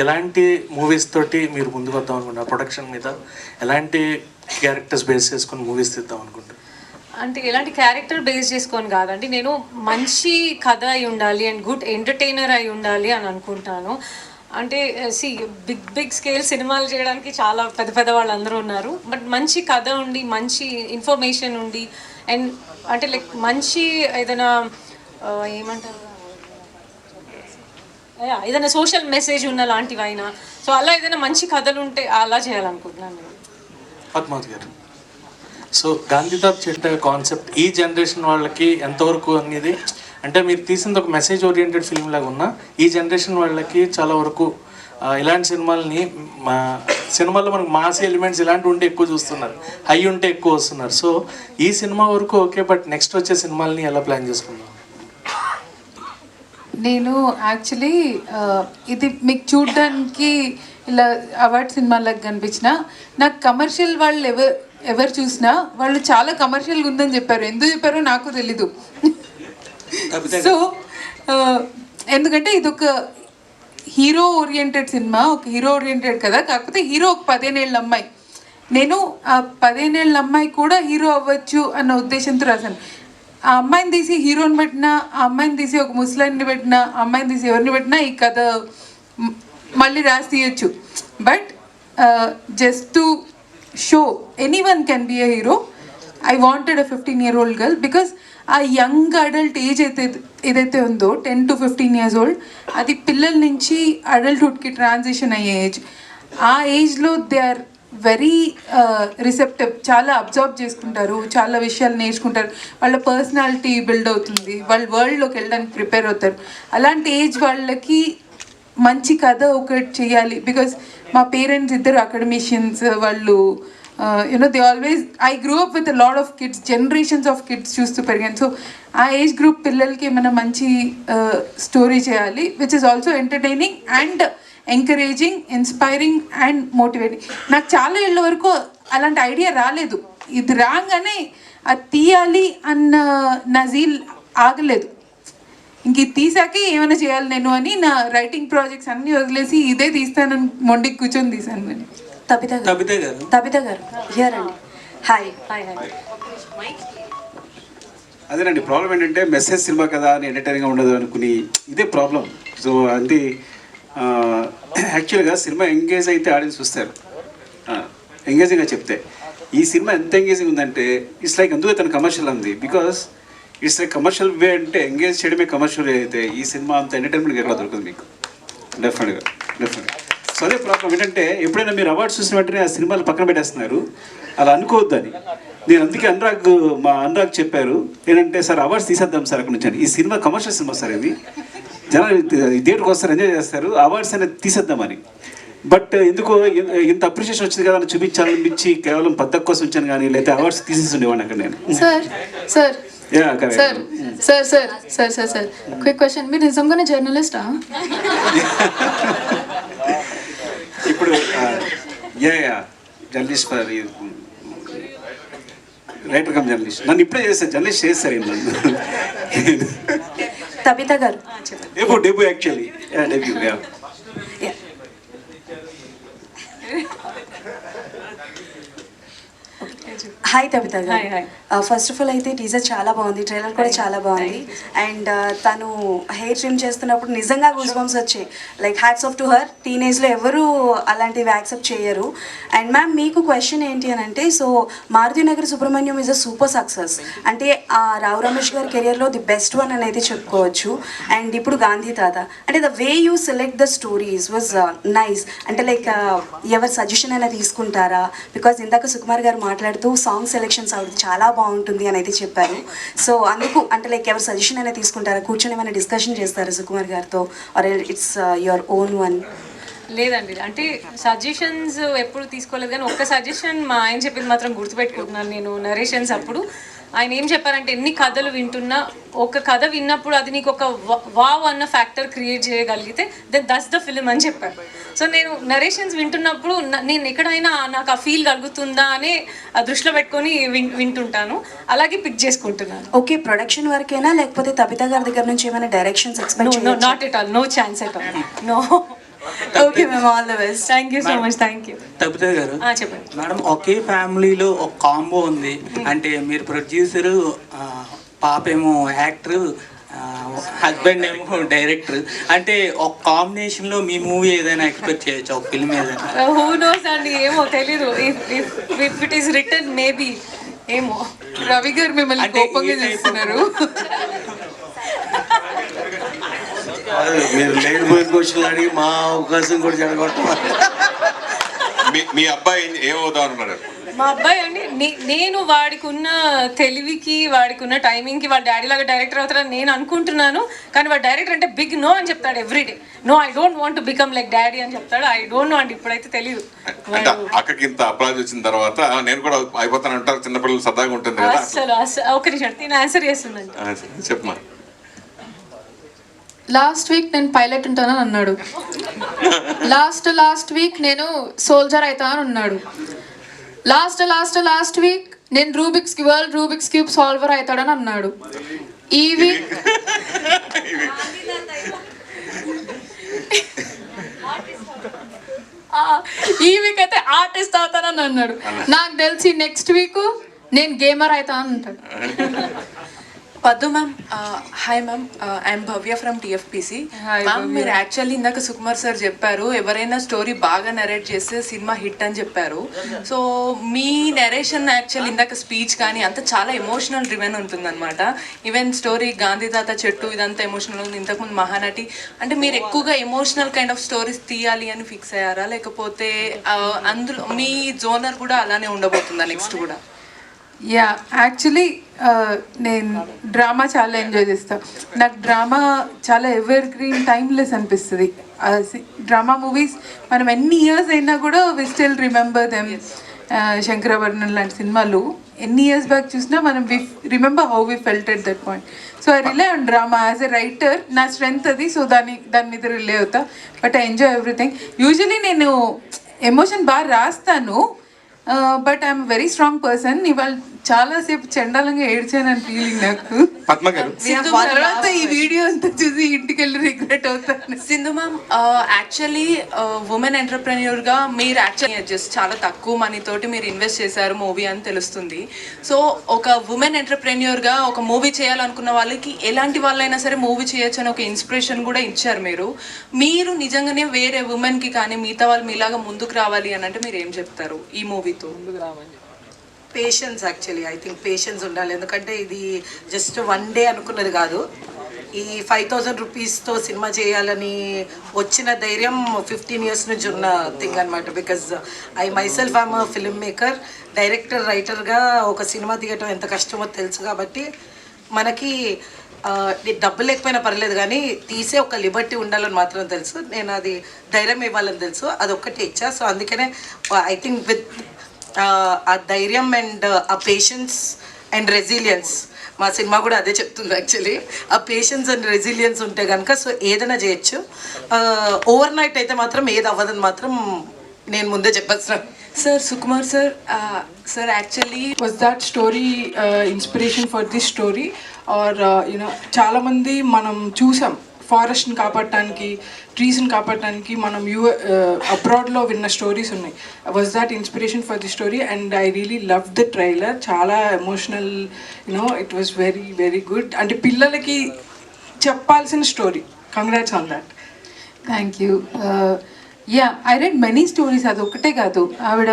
ఎలాంటి మూవీస్ తోటి మీరు ముందుకు వద్దాం అనుకుంటున్నారు? ప్రొడక్షన్ మీద ఎలాంటి క్యారెక్టర్స్ బేస్ చేసుకొని మూవీస్ తీద్దాం అనుకుంటారు? అంటే ఎలాంటి క్యారెక్టర్ బేస్ చేసుకొని కాదండి, నేను మంచి కథ అయి ఉండాలి అండ్ గుడ్ ఎంటర్టైనర్ అయి ఉండాలి అని అనుకుంటాను. అంటే బిగ్ స్కేల్ సినిమాలు చేయడానికి చాలా పెద్ద వాళ్ళందరూ ఉన్నారు, బట్ మంచి కథ ఉండి, మంచి ఇన్ఫర్మేషన్ ఉండి, అండ్ అంటే లైక్ మంచి ఏదైనా ఏమంటారు, ఏదైనా సోషల్ మెసేజ్ ఉన్న లాంటివైనా, సో అలా ఏదైనా మంచి కథలు ఉంటే అలా చేయాలనుకుంటున్నాను నేను. పద్మావతి గారు, సో గాంధీతాజ్ చెట్టు కాన్సెప్ట్ ఈ జనరేషన్ వాళ్ళకి ఎంతవరకు అనేది, అంటే మీరు తీసింది ఒక మెసేజ్ ఓరియంటెడ్ ఫిల్మ్ లాగా ఉన్నా ఈ జనరేషన్ వాళ్ళకి చాలా వరకు ఇలాంటి సినిమాల్లో మనకు మాస్ ఎలిమెంట్స్ ఇలాంటివి ఉంటే ఎక్కువ చూస్తున్నారు, హై ఉంటే ఎక్కువ వస్తున్నారు. సో ఈ సినిమా వరకు ఓకే, బట్ నెక్స్ట్ వచ్చే సినిమాలని ఎలా ప్లాన్ చేసుకుందాం? నేను యాక్చువల్లీ ఇది మీకు చూడడానికి ఇలా అవార్డ్ సినిమాలకు కనిపించిన, నాకు కమర్షియల్ వాళ్ళు ఎవరు చూసినా వాళ్ళు చాలా కమర్షియల్గా ఉందని చెప్పారు. ఎందుకు చెప్పారో నాకు తెలీదు. సో ఎందుకంటే ఇది ఒక హీరో ఓరియంటెడ్ సినిమా, ఒక హీరో ఓరియంటెడ్ కదా, కాకపోతే హీరో ఒక 15 ఏళ్ళ అమ్మాయి. నేను ఆ 15 ఏళ్ళ అమ్మాయి కూడా హీరో అవ్వచ్చు అన్న ఉద్దేశంతో రాశాను. ఆ అమ్మాయిని తీసి హీరోని పెట్టినా, ఆ అమ్మాయిని తీసి ఒక ముస్లింని పెట్టినా, ఆ అమ్మాయిని తీసి ఎవరిని పెట్టినా ఈ కథ మళ్ళీ రాసి తీయచ్చు. But just to show anyone can be a hero, I wanted a 15-year-old girl, because ఆ యంగ్ అడల్ట్ ఏజ్ ఏదైతే ఉందో 10 to 15 years old, అది పిల్లల నుంచి అడల్ట్హుడ్కి ట్రాన్సిషన్ అయ్యే ఏజ్. ఆ ఏజ్లో దే ఆర్ వెరీ రిసెప్టివ్, చాలా అబ్జర్వ్ చేసుకుంటారు, చాలా విషయాలు నేర్చుకుంటారు, వాళ్ళ పర్సనాలిటీ బిల్డ్ అవుతుంది, వాళ్ళ వరల్డ్లోకి వెళ్ళడానికి ప్రిపేర్ అవుతారు. అలాంటి ఏజ్ వాళ్ళకి మంచి కథ ఒకటి చేయాలి. బికాస్ మా పేరెంట్స్ ఇద్దరు అకాడమిషియన్స్, వాళ్ళు they always, I grew up with a lot of kids, generations of kids చూస్తూ పెరిగాను. సో ఆ ఏజ్ గ్రూప్ పిల్లలకి ఏమైనా మంచి స్టోరీ చేయాలి, which is also entertaining and encouraging, inspiring and motivating. నాకు చాలా ఏళ్ళ వరకు అలాంటి ఐడియా రాలేదు. ఇది రాగానే అది తీయాలి అన్న నజీల్ ఆగలేదు. ఇంక ఇది తీసాకే ఏమైనా చేయాలి నేను అని నా రైటింగ్ ప్రాజెక్ట్స్ అన్నీ వదిలేసి ఇదే తీస్తానని మొండికి కూర్చొని తీశాను నేను. తబిత గారు హియర్ అండి. హాయ్. అదేనండి ప్రాబ్లం ఏంటంటే మెసేజ్ సినిమా కదా అని ఎంటర్టైనింగ్గా ఉండదు అనుకుని ఇదే ప్రాబ్లం. సో అంటే యాక్చువల్గా సినిమా ఎంగేజ్ అయితే ఆడియన్స్ చూస్తారు, ఎంగేజింగ్గా చెప్తే. ఈ సినిమా ఎంత ఎంగేజింగ్ ఉందంటే ఇట్స్ లైక్ అందుకే తన కమర్షియల్ ఉంది, బికాస్ ఇట్స్ లైక్ కమర్షియల్ వే, అంటే ఎంగేజ్ చేయడమే కమర్షియల్ వే అయితే ఈ సినిమా అంత ఎంటర్టైన్మెంట్ ఎక్కడ దొరకదు మీకు, డెఫినెట్గా. సో అదే ప్రాబ్లం ఏంటంటే ఎప్పుడైనా మీరు అవార్డ్స్ చూసిన వెంటనే ఆ సినిమాలు పక్కన పెట్టేస్తున్నారు, అలా అనుకోవద్దని. నేను అందుకే మా అనురాగ్ చెప్పారు ఏంటంటే, సార్ అవార్డ్స్ తీసేద్దాం సార్ అక్కడ నుంచి. ఈ సినిమా కమర్షియల్ సినిమా సార్, ఇది జనాలు థియేటర్కి వస్తారు, ఎంజాయ్ చేస్తారు, అవార్డ్స్ అనేది తీసేద్దామని. బట్ ఎందుకో ఇంత అప్రిషియేషన్ వచ్చింది కదా అని చూపించాలనిపించి కేవలం పద్ధతి కోసం వచ్చాను, కానీ లేకపోతే అవార్డ్స్ తీసేసి ఉండేవాడిని అక్కడ నేను. సార్ క్విక్ క్వశ్చన్, మీరు నిజంగానే జర్నలిస్టా? ఇప్పుడు journalist for writer cum journalist. నన్ను ఇప్పుడే చేస్తారు, జర్నలిస్ట్ చేస్తారు నన్ను. తబిత గారు. Debut actually debut. Hi Tabitha Hi, hi. గారు. ఫస్ట్ ఆఫ్ ఆల్ అయితే టీజర్ చాలా బాగుంది, ట్రైలర్ కూడా చాలా బాగుంది. అండ్ తను హెయిర్ ట్రిమ్ చేస్తున్నప్పుడు నిజంగా గూస్ బంప్స్ వచ్చాయి. Like hats off to her. టీనేజ్లో ఎవరు అలాంటివి యాక్సెప్ట్ చేయరు. అండ్ మ్యామ్ మీకు క్వశ్చన్ ఏంటి అని అంటే, so Maruthi Nagar Subrahmanyam is a super success. అంటే రావు రమేష్ గారి కెరియర్లో ది బెస్ట్ వన్ అని అయితే చెప్పుకోవచ్చు. అండ్ ఇప్పుడు గాంధీ తాత అంటే the way you select the stories was nice. అంటే లైక్ ఎవరి సజెషన్ అయినా తీసుకుంటారా? బికాజ్ ఇందాక సుకుమార్ గారు మాట్లాడుతూ సాంగ్ సెలెక్షన్స్ ఆవిడ చాలా బాగుంటుంది అని అయితే చెప్పారు. సో అందుకు అంటే లైక్ ఎవరి సజెషన్ అయినా తీసుకుంటారా? కూర్చొని ఏమైనా డిస్కషన్ చేస్తారా సుకుమార్ గారితో? Or it's your own one? లేదండి, అంటే సజెషన్స్ ఎప్పుడు తీసుకోలేదు, కానీ ఒక్క సజెషన్ మా ఆయన చెప్పింది మాత్రం గుర్తుపెట్టుకుంటున్నాను నేను. నరేషన్స్ అప్పుడు ఆయన ఏం చెప్పారంటే, ఎన్ని కథలు వింటున్నా ఒక కథ విన్నప్పుడు అది నీకు ఒక వావ్ అన్న ఫ్యాక్టర్ క్రియేట్ చేయగలిగితే దెన్ దట్స్ ద ఫిలిం అని చెప్పారు. సో నేను నరేషన్స్ వింటున్నప్పుడు నేను ఎక్కడైనా నాకు ఆ ఫీల్ కలుగుతుందా అని దృష్టిలో పెట్టుకొని వింటుంటాను, అలాగే పిక్ చేసుకుంటున్నాను. ఓకే, ప్రొడక్షన్ వరకేనా లేకపోతే తబిత గారి దగ్గర నుంచి ఏమైనా directions expect? Not at all, no chance at all, no. Okay ma'am, all the best. Thank you so much. Thank you. Tabitha గారు, చెప్పండి మేడం, ఒకే ఫ్యామిలీలో ఒక కాంబో ఉంది. అంటే మీరు ప్రొడ్యూసరు, పాప ఏమో యాక్టర్, హస్బెండ్ ఏమో డైరెక్టర్. అంటే ఒక కాంబినేషన్లో మీ మూవీ ఏదైనా ఎక్స్పెక్ట్ చేయొచ్చు, ఒక ఫిల్మ్ ఏదైనా? హూ నోస్ అండి, ఏమో తెలీదు. If it is return maybe, ఏమో. రవి గారు మిమ్మల్ని కోపంగా చేస్తున్నారు. మీరు లేనిపోయిన క్వశ్చన్లు అడిగి మా అవకాశం కూడా జరగొట్టం. మీ అబ్బాయి ఏమవుతాం అన్నాడు? మా అబ్బాయి అండి, నేను వాడికి ఉన్న తెలివికి, వాడికి ఉన్న టైమింగ్కి వాడు డాడీ లాగా డైరెక్టర్ అవుతాడని నేను అనుకుంటున్నాను. కానీ వాడు డైరెక్టర్ అంటే బిగ్ నో అని చెప్తాడు everyday. No, I don't want to become like daddy అని చెప్తాడు. ఐ డోంట్ నో అండి, ఇప్పుడైతే తెలియదు. అంటే అక్కకి ఇంత అప్లాజ్ వచ్చిన తర్వాత నేను కూడా అయిపోతాను అంటారు, చిన్నపిల్లలు సరదాగా ఉంటుంది కదా. అసలు ఒక నిమిషం, నేను ఆన్సర్ చేస్తున్నాను. చెప్పమా. లాస్ట్ వీక్ నేను పైలట్ ఉంటానని అన్నాడు. లాస్ట్ వీక్ నేను సోల్జర్ అవుతానని అన్నాడు. లాస్ట్ వీక్ నేను వరల్డ్ రూబిక్స్ క్యూబ్ సాల్వర్ అవుతాడని అన్నాడు. ఈ వీక్ అయితే ఆర్టిస్ట్ అవుతానని అన్నాడు. నాకు తెలిసి నెక్స్ట్ వీక్ నేను గేమర్ అవుతానని అంటాడు. పద్దు ma'am, hi ma'am, I'm Bhavya from TFPC. Ma'am, మీరు యాక్చువల్లీ ఇందాక సుకుమార్ సార్ చెప్పారు ఎవరైనా స్టోరీ బాగా నరేట్ చేస్తే సినిమా హిట్ అని చెప్పారు. సో మీ నరేషన్ యాక్చువల్లీ ఇందాక స్పీచ్ కానీ అంతా చాలా ఎమోషనల్ డ్రివెన్ ఉంటుందన్నమాట. ఈవెన్ స్టోరీ గాంధీ తాత చెట్టు ఇదంతా ఎమోషనల్ ఉంది. ఇంతకుముందు మహానటి అంటే మీరు ఎక్కువగా ఎమోషనల్ కైండ్ ఆఫ్ స్టోరీస్ తీయాలి అని ఫిక్స్ అయ్యారా, లేకపోతే అందులో మీ జోనర్ కూడా అలానే ఉండబోతుందా నెక్స్ట్ కూడా? యా, యాక్చువల్లీ నేను డ్రామా చాలా ఎంజాయ్ చేస్తాను. నాకు డ్రామా చాలా ఎవర్ గ్రీన్, టైమ్లెస్ అనిపిస్తుంది. డ్రామా మూవీస్ మనం ఎన్ని ఇయర్స్ అయినా కూడా we still remember them. Shankarabharanam లాంటి సినిమాలు ఎన్ని ఇయర్స్ బ్యాక్ చూసినా మనం we remember how we felt at that point. So I rely on drama as a writer. నా స్ట్రెంగ్త్ అది. సో దాని మీద రిలే అవుతా. But I enjoy everything. Usually నేను ఎమోషన్ బాగా రాస్తాను, but I'm very strong person. ఇవాళ చాలాసేపు చండాలంగా ఏడ్చానని ఫీలింగ్ నాకు. పద్మ గారు, తర్వాత ఈ వీడియో అంతా చూసి ఇంటికి వెళ్ళి రిగ్రెట్ అవుతాను. సింధు మ్యామ్, యాక్చువల్లీ ఉమెన్ ఎంటర్ప్రెన్యూర్గా మీరు యాక్చువల్లీ జస్ట్ చాలా తక్కువ మనీ తోటి మీరు ఇన్వెస్ట్ చేశారు మూవీ అని తెలుస్తుంది. సో ఒక ఉమెన్ ఎంటర్ప్రెన్యూర్గా ఒక మూవీ చేయాలనుకున్న వాళ్ళకి ఎలాంటి వాళ్ళైనా సరే మూవీ చేయొచ్చు అని ఒక ఇన్స్పిరేషన్ కూడా ఇచ్చారు మీరు. మీరు నిజంగానే వేరే ఉమెన్కి కానీ మిగతా వాళ్ళు మీలాగా ముందుకు రావాలి అని అంటే మీరు ఏం చెప్తారు ఈ మూవీతో? ముందుకు రావాలి, patience. Actually I think patience ఉండాలి. ఎందుకంటే ఇది జస్ట్ వన్ డే అనుకున్నది కాదు. ఈ 5,000 రూపీస్తో సినిమా చేయాలని వచ్చిన ధైర్యం 15 years నుంచి ఉన్న థింగ్ అనమాట. Because I myself I'm filmmaker, director, రైటర్గా ఒక సినిమా తీయటం ఎంత కష్టమో తెలుసు. కాబట్టి మనకి డబ్బులు లేకపోయినా పర్లేదు కానీ తీసే ఒక లిబర్టీ ఉండాలని మాత్రం తెలుసు. నేను అది ధైర్యం ఇవ్వాలని తెలుసు, అదొక్కటే ఇచ్చా. సో అందుకనే ఐ థింక్ విత్ ఆ ధైర్యం అండ్ ఆ పేషెన్స్ అండ్ రెసిలియన్స్, మా సినిమా కూడా అదే చెప్తుంది యాక్చువల్లీ. ఆ పేషెన్స్ అండ్ రెసిలియన్స్ ఉంటే కనుక సో ఏదైనా చేయొచ్చు. ఓవర్ నైట్ అయితే మాత్రం ఏది అవ్వదని మాత్రం నేను ముందే చెప్పేస్తాను. Sir, Sukumar sir, sir actually was that story inspiration for this story or చాలా మంది మనం చూసాం ఫారెస్ట్ని కాపాడటానికి ట్రీస్ని కాపాడటానికి మనం అబ్రాడ్లో విన్న స్టోరీస్ ఉన్నాయి. Was that inspiration for the story and I really love the trailer. చాలా emotional, it was very very good. అంటే పిల్లలకి చెప్పాల్సిన story. Congrats on that. Thank you. Yeah, I read many stories. అది ఒకటే కాదు, ఆవిడ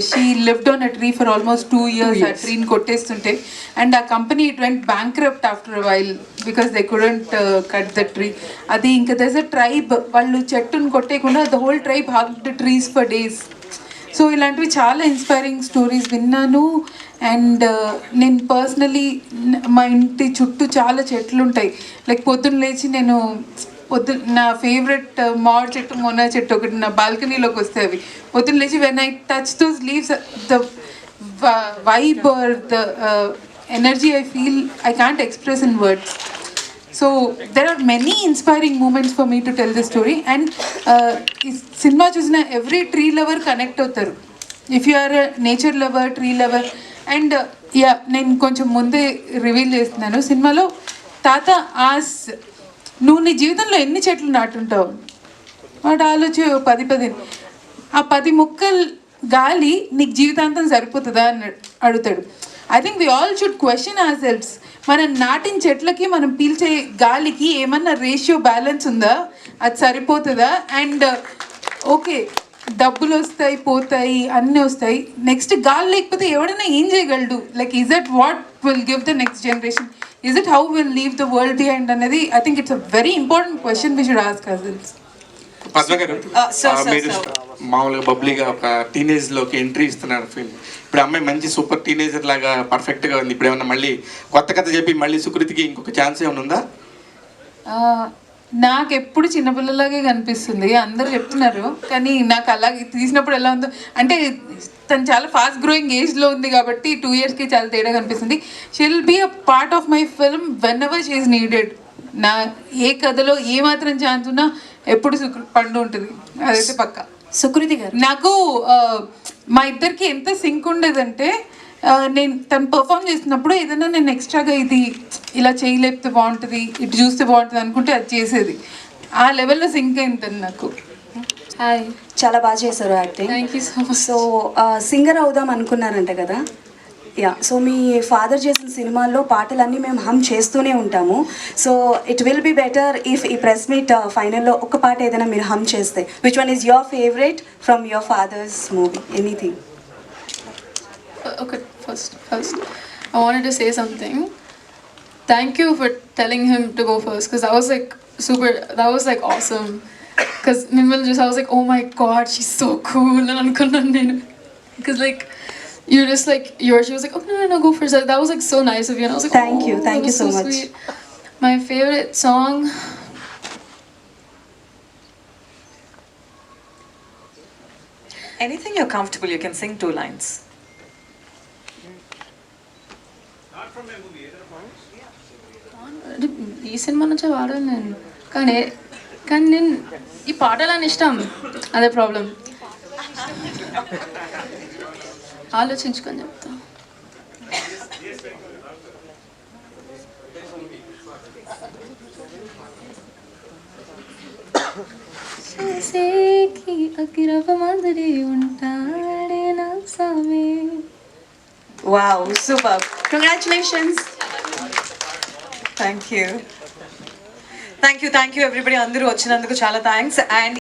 she lived on a tree for almost 2 years. ఆ ట్రీని కొట్టేస్తుంటే అండ్ ఆ company it went bankrupt after a while because they couldn't cut the tree. అది ఇంకా దెస్ అ ట్రైబ్, వాళ్ళు చెట్టును కొట్టేయకుండా the whole tribe hugged trees for days. So ఇలాంటివి చాలా ఇన్స్పైరింగ్ స్టోరీస్ విన్నాను. అండ్ నేను పర్సనలీ మా ఇంటి చుట్టూ చాలా చెట్లు ఉంటాయి. లైక్ పొద్దున్న లేచి నేను నా ఫేవరెట్ మామిడి చెట్టు, మొన్న చెట్టు ఒకటి నా బాల్కనీలోకి వస్తే అవి పొద్దున్న లేచి when I touch those leaves, the vibe or the energy I feel I can't express in words. So there are many inspiring moments for me to tell the story. And ఈ సినిమా చూసిన ఎవ్రీ ట్రీ లవర్ కనెక్ట్ అవుతారు. If you are nature lover, tree lover. And yeah, నేను కొంచెం ముందే reveal చేస్తున్నాను. సినిమాలో తాత ఆస్, నువ్వు నీ జీవితంలో ఎన్ని చెట్లు నాటుంటావు? వాడు ఆలోచి 10 ఆ 10 మొక్కలు గాలి నీకు జీవితాంతం సరిపోతుందా అని అడుగుతాడు. I think we all should question ourselves. మనం నాటిన చెట్లకి మనం పీల్చే గాలికి ఏమన్నా రేషియో బ్యాలెన్స్ ఉందా? అది సరిపోతుందా? అండ్ ఓకే, డబ్బులు వస్తాయి, పోతాయి, అన్నీ వస్తాయి. నెక్స్ట్ గాలి లేకపోతే ఎవడైనా ఏం చేయగలడు? Like is that what will give the next generation? Is it how we'll leave the world behind? Another, I think it's a very important question we should ask ourselves. Padma గారు, మీరు మామూలుగా బబ్లీగా ఒక టీనేజ్ లోకి ఎంట్రీ ఇస్తున్నారు film. ఇప్పుడు అమ్మాయి మంచి super teenager లాగా పర్ఫెక్ట్ గా ఉంది. ఇప్పుడు ఏమన్నా మళ్ళీ కొత్త కథ చెప్పి మళ్ళీ సుకృతికి ఇంకొక ఛాన్స్ ఏమైనా ఉందా? నాకు ఎప్పుడు చిన్నపిల్లలాగే కనిపిస్తుంది, అందరూ చెప్తున్నారు. కానీ నాకు అలాగే తీసినప్పుడు ఎలా ఉందో అంటే తను చాలా ఫాస్ట్ గ్రోయింగ్ ఏజ్లో ఉంది కాబట్టి 2 yearsకి చాలా తేడా కనిపిస్తుంది. She will be a part of my film whenever she is needed. నా ఏ కథలో ఏ మాత్రం ఛాన్స్ ఉన్నా ఎప్పుడు పండు ఉంటుంది, అదైతే పక్కా. సుకృతి గారు, నాకు మా ఇద్దరికి ఎంత సింక్ ఉండేదంటే నేను తను పర్ఫామ్ చేస్తున్నప్పుడు ఏదైనా నేను ఎక్స్ట్రాగా ఇది ఇలా చేయలేకపోతే బాగుంటుంది, ఇటు చూస్తే బాగుంటుంది అనుకుంటే అది చేసేది. ఆ లెవెల్లో సింక్ అయింది నాకు. హాయ్, చాలా బాగా చేశారు acting. Thank you so much. So singer అవుదాం అనుకున్నారంట కదా? యా, సో మీ ఫాదర్ చేసిన సినిమాల్లో పాటలన్నీ మేము హమ్ చేస్తూనే ఉంటాము. So it will be better if ఈ ప్రెస్ మీట్ ఫైనల్లో ఒక పాట ఏదైనా మీరు హమ్ చేస్తే. Which one is your favourite from your father's movie? Anything. Okay, first, I wanted to say something. Thank you for telling him to go first, because that was like awesome. Because I was like, oh my god, she's so cool. And because like, you're just like, she was like, oh no, go first. That was like so nice of you. And I was like, thank you so much. Sweet. My favorite song, anything you're comfortable, you can sing 2 lines. ఈ cinema నుంచే వాడాను నేను, కానీ నేను ఈ పాటలని ఇష్టం, అదే ప్రాబ్లం. ఆలోచించుకొని చెప్తా. Wow, super. Congratulations. Thank you everybody. Andaru vachinanduku chala thanks. And